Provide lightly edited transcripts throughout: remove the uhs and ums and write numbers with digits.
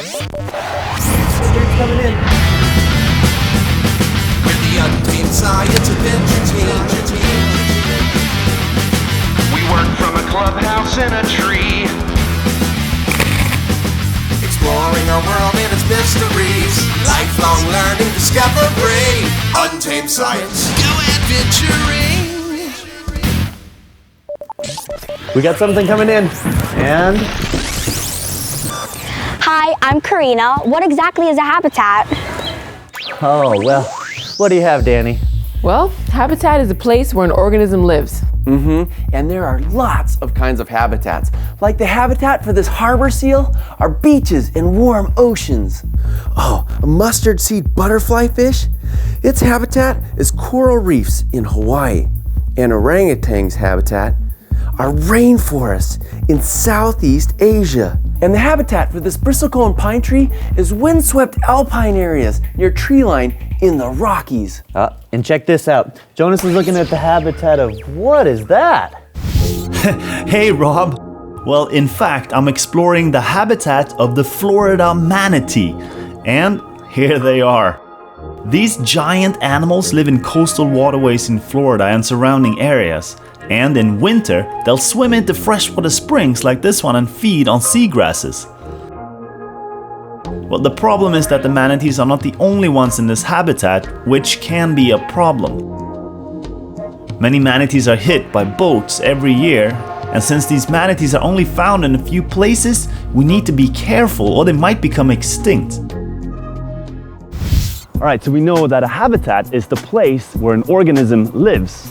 It's coming in. With the Untamed science adventure team. We work from a clubhouse in a tree. Exploring our world and its mysteries. Lifelong learning, discovery. Untamed science. Go adventuring. We got something coming in. And Hi, I'm Karina. What exactly is a habitat? oh, well, what do you have, Danny? Well, habitat is a place where an organism lives. And there are lots of kinds of habitats. Like the habitat for this harbor seal are beaches and warm oceans. Oh, a mustard seed butterfly fish? Its habitat is coral reefs in Hawaii. And orangutan's habitat are rainforests in Southeast Asia. And the habitat for this bristlecone pine tree is windswept alpine areas near tree line in the Rockies. And check this out. Jonas is looking at the habitat of, what is that? Hey Rob! Well, in fact, I'm exploring the habitat of the Florida manatee. And here they are. These giant animals live in coastal waterways in Florida and surrounding areas. And in winter, they'll swim into freshwater springs like this one and feed on seagrasses. Well, the problem is that the manatees are not the only ones in this habitat, which can be a problem. Many manatees are hit by boats every year, and since these manatees are only found in a few places, we need to be careful or they might become extinct. All right, so we know that a habitat is the place where an organism lives,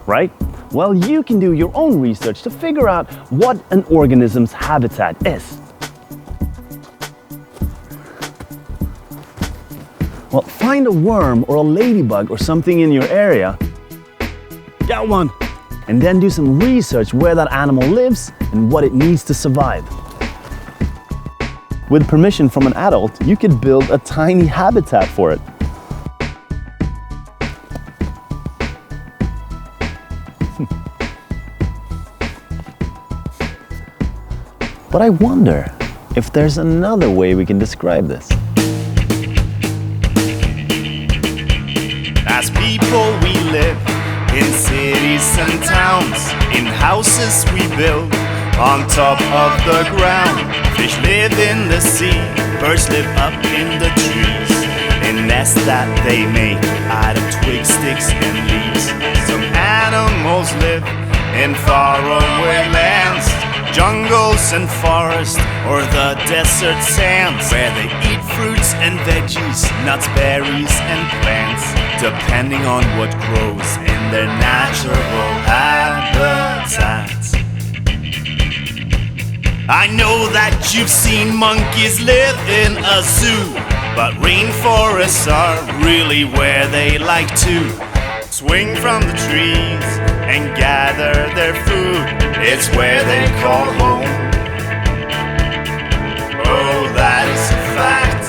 right? Well, you can do your own research to figure out what an organism's habitat is. Well, find a worm or a ladybug or something in your area. Got one! And then do some research where that animal lives and what it needs to survive. With permission from an adult, you could build a tiny habitat for it. But I wonder if there's another way we can describe this. As people we live in cities and towns, in houses we build on top of the ground. Fish live in the sea, birds live up in the trees, in nests that they make out of twigs, sticks and leaves. Some animals live in faraway lands, jungles and forests, or the desert sands, where they eat fruits and veggies, nuts, berries and plants, depending on what grows in their natural habitats. I know that you've seen monkeys live in a zoo, but rainforests are really where they like to swing from the trees and gather their food. It's where they call home. Oh, that is a fact.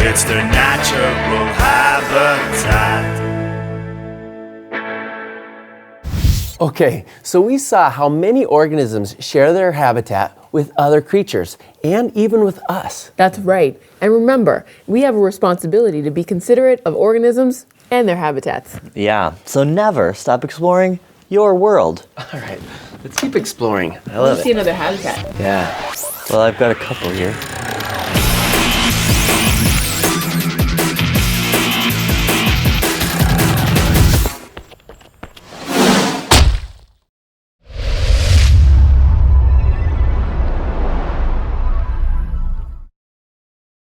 It's their natural habitat. Okay, so we saw how many organisms share their habitat with other creatures, and even with us. That's right. And remember, we have a responsibility to be considerate of organisms and their habitats. Yeah, so never stop exploring your world. All right, let's keep exploring. I love Let's see it. another habitat. Yeah. Well, I've got a couple here.